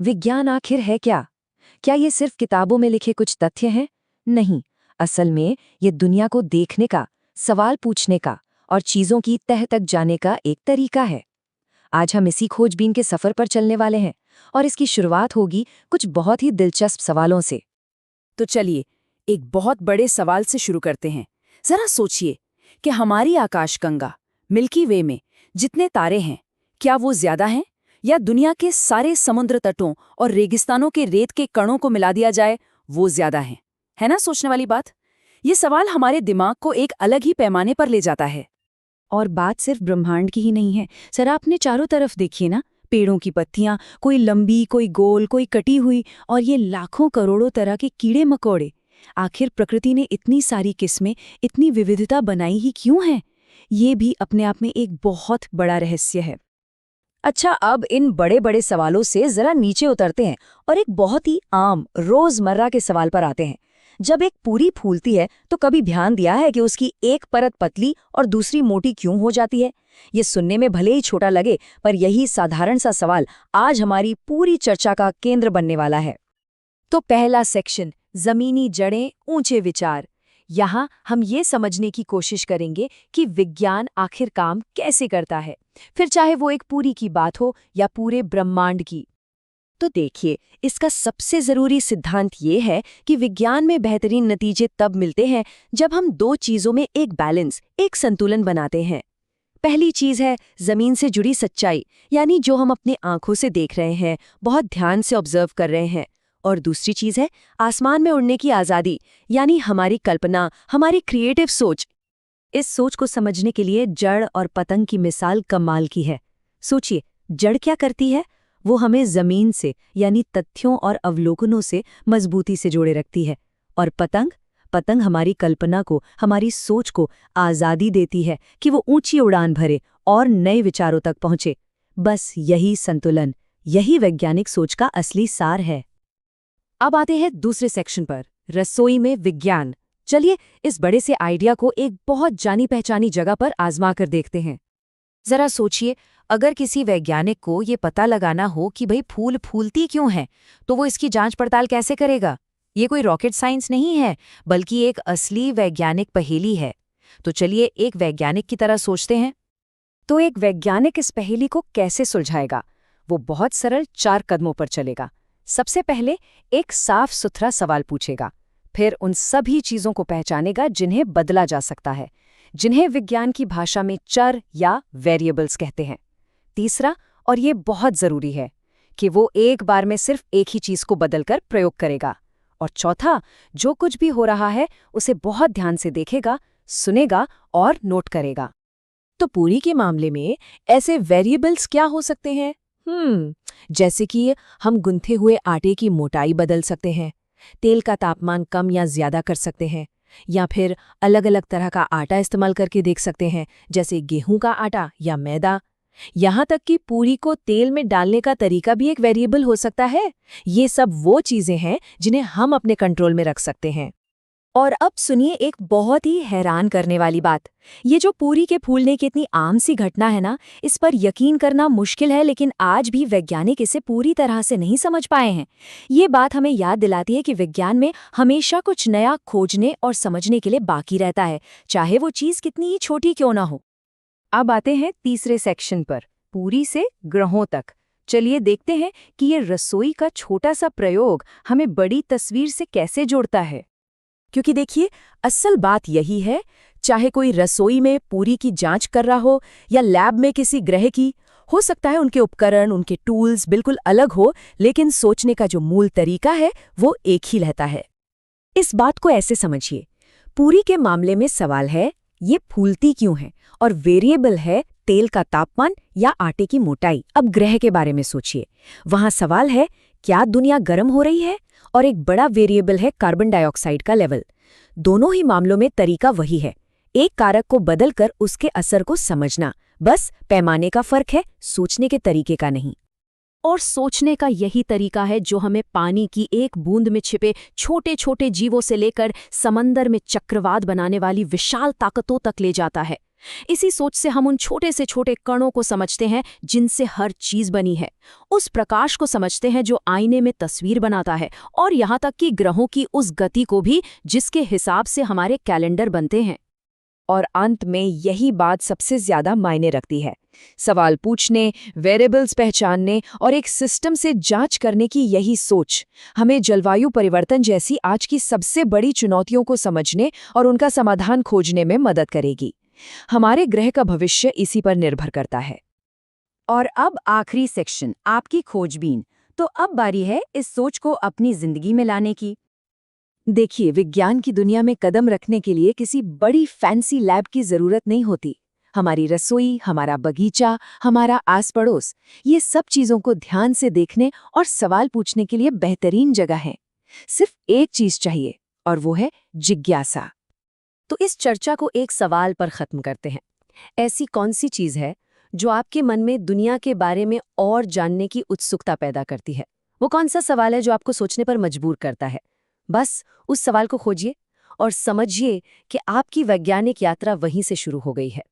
विज्ञान आखिर है क्या? क्या ये सिर्फ किताबों में लिखे कुछ तथ्य हैं? नहीं, असल में ये दुनिया को देखने का, सवाल पूछने का और चीजों की तह तक जाने का एक तरीका है। आज हम इसी खोजबीन के सफर पर चलने वाले हैं और इसकी शुरुआत होगी कुछ बहुत ही दिलचस्प सवालों से। तो चलिए एक बहुत बड़े सवाल से शुरू करते हैं। जरा सोचिए कि हमारी आकाशगंगा मिल्की वे में जितने तारे हैं, क्या वो ज्यादा हैं या दुनिया के सारे समुद्र तटों और रेगिस्तानों के रेत के कणों को मिला दिया जाए वो ज्यादा हैं? है ना सोचने वाली बात। ये सवाल हमारे दिमाग को एक अलग ही पैमाने पर ले जाता है। और बात सिर्फ ब्रह्मांड की ही नहीं है। जरा अपने चारों तरफ देखिए ना, पेड़ों की पत्तियां, कोई लंबी, कोई गोल, कोई कटी हुई, और ये लाखों करोड़ों तरह के कीड़े मकोड़े। आखिर प्रकृति ने इतनी सारी किस्में, इतनी विविधता बनाई ही क्यों है? ये भी अपने आप में एक बहुत बड़ा रहस्य है। अच्छा, अब इन बड़े बड़े सवालों से जरा नीचे उतरते हैं और एक बहुत ही आम रोजमर्रा के सवाल पर आते हैं। जब एक पूरी फूलती है तो कभी ध्यान दिया है कि उसकी एक परत पतली और दूसरी मोटी क्यों हो जाती है? ये सुनने में भले ही छोटा लगे, पर यही साधारण सा सवाल आज हमारी पूरी चर्चा का केंद्र बनने वाला है। तो पहला सेक्शन, जमीनी जड़ें, ऊंचे विचार। यहाँ हम ये समझने की कोशिश करेंगे कि विज्ञान आखिर काम कैसे करता है, फिर चाहे वो एक पूरी की बात हो या पूरे ब्रह्मांड की। तो देखिए, इसका सबसे जरूरी सिद्धांत ये है कि विज्ञान में बेहतरीन नतीजे तब मिलते हैं जब हम दो चीजों में एक बैलेंस, एक संतुलन बनाते हैं। पहली चीज है जमीन से जुड़ी सच्चाई, यानी जो हम अपनी आंखों से देख रहे हैं, बहुत ध्यान से ऑब्जर्व कर रहे हैं। और दूसरी चीज है आसमान में उड़ने की आजादी, यानी हमारी कल्पना, हमारी क्रिएटिव सोच। इस सोच को समझने के लिए जड़ और पतंग की मिसाल कमाल की है। सोचिए, जड़ क्या करती है? वो हमें जमीन से, यानी तथ्यों और अवलोकनों से मजबूती से जोड़े रखती है। और पतंग हमारी कल्पना को, हमारी सोच को आजादी देती है कि वो ऊंची उड़ान भरे और नए विचारों तक पहुंचे। बस यही संतुलन, यही वैज्ञानिक सोच का असली सार है। अब आते हैं दूसरे सेक्शन पर, रसोई में विज्ञान। चलिए इस बड़े से आइडिया को एक बहुत जानी पहचानी जगह पर आजमा कर देखते हैं। जरा सोचिए, अगर किसी वैज्ञानिक को ये पता लगाना हो कि भाई फूल फूलती क्यों है, तो वो इसकी जांच पड़ताल कैसे करेगा? ये कोई रॉकेट साइंस नहीं है, बल्कि एक असली वैज्ञानिक पहेली है। तो चलिए एक वैज्ञानिक की तरह सोचते हैं। तो एक वैज्ञानिक इस पहेली को कैसे सुलझाएगा? वो बहुत सरल 4 कदमों पर चलेगा। सबसे पहले एक साफ सुथरा सवाल पूछेगा, फिर उन सभी चीजों को पहचानेगा जिन्हें बदला जा सकता है, जिन्हें विज्ञान की भाषा में चर या वेरिएबल्स कहते हैं। तीसरा, और ये बहुत जरूरी है, कि वो एक बार में सिर्फ एक ही चीज को बदलकर प्रयोग करेगा। और चौथा, जो कुछ भी हो रहा है उसे बहुत ध्यान से देखेगा, सुनेगा और नोट करेगा। तो पूरी के मामले में ऐसे वेरिएबल्स क्या हो सकते हैं? जैसे कि हम गूंथे हुए आटे की मोटाई बदल सकते हैं, तेल का तापमान कम या ज्यादा कर सकते हैं, या फिर अलग अलग तरह का आटा इस्तेमाल करके देख सकते हैं, जैसे गेहूं का आटा या मैदा। यहाँ तक कि पूरी को तेल में डालने का तरीका भी एक वेरिएबल हो सकता है। ये सब वो चीजें हैं जिन्हें हम अपने कंट्रोल में रख सकते हैं। और अब सुनिए एक बहुत ही हैरान करने वाली बात। ये जो पूरी के फूलने की इतनी आम सी घटना है ना, इस पर यकीन करना मुश्किल है, लेकिन आज भी वैज्ञानिक इसे पूरी तरह से नहीं समझ पाए हैं। ये बात हमें याद दिलाती है कि विज्ञान में हमेशा कुछ नया खोजने और समझने के लिए बाकी रहता है, चाहे वो चीज कितनी ही छोटी क्यों ना हो। अब आते हैं तीसरे सेक्शन पर, पूरी से ग्रहों तक। चलिए देखते हैं कि ये रसोई का छोटा सा प्रयोग हमें बड़ी तस्वीर से कैसे जोड़ता है। क्योंकि देखिए, असल बात यही है, चाहे कोई रसोई में पूरी की जांच कर रहा हो या लैब में किसी ग्रह की, हो सकता है उनके उपकरण, उनके टूल्स बिल्कुल अलग हो, लेकिन सोचने का जो मूल तरीका है वो एक ही रहता है। इस बात को ऐसे समझिए, पूरी के मामले में सवाल है ये फूलती क्यों है, और वेरिएबल है तेल का तापमान या आटे की मोटाई। अब ग्रह के बारे में सोचिए, वहां सवाल है क्या दुनिया गर्म हो रही है, और एक बड़ा वेरिएबल है कार्बन डाइऑक्साइड का लेवल। दोनों ही मामलों में तरीका वही है, एक कारक को बदलकर उसके असर को समझना। बस पैमाने का फर्क है, सोचने के तरीके का नहीं। और सोचने का यही तरीका है जो हमें पानी की एक बूंद में छिपे छोटे छोटे जीवों से लेकर समंदर में चक्रवात बनाने वाली विशाल ताकतों तक ले जाता है। इसी सोच से हम उन छोटे से छोटे कणों को समझते हैं जिनसे हर चीज बनी है, उस प्रकाश को समझते हैं जो आईने में तस्वीर बनाता है, और यहाँ तक कि ग्रहों की उस गति को भी जिसके हिसाब से हमारे कैलेंडर बनते हैं। और अंत में यही बात सबसे ज्यादा मायने रखती है। सवाल पूछने, वेरिएबल्स पहचानने और एक सिस्टम से जांच करने की यही सोच हमें जलवायु परिवर्तन जैसी आज की सबसे बड़ी चुनौतियों को समझने और उनका समाधान खोजने में मदद करेगी। हमारे ग्रह का भविष्य इसी पर निर्भर करता है। और अब आखिरी सेक्शन, आपकी खोजबीन। तो अब बारी है इस सोच को अपनी जिंदगी में लाने की। देखिए, विज्ञान की दुनिया में कदम रखने के लिए किसी बड़ी फैंसी लैब की जरूरत नहीं होती। हमारी रसोई, हमारा बगीचा, हमारा आस पड़ोस, ये सब चीजों को ध्यान से देखने और सवाल पूछने के लिए बेहतरीन जगह है। सिर्फ एक चीज चाहिए, और वो है जिज्ञासा। तो इस चर्चा को एक सवाल पर खत्म करते हैं। ऐसी कौन सी चीज है जो आपके मन में दुनिया के बारे में और जानने की उत्सुकता पैदा करती है? वो कौन सा सवाल है जो आपको सोचने पर मजबूर करता है? बस उस सवाल को खोजिए और समझिए कि आपकी वैज्ञानिक यात्रा वहीं से शुरू हो गई है।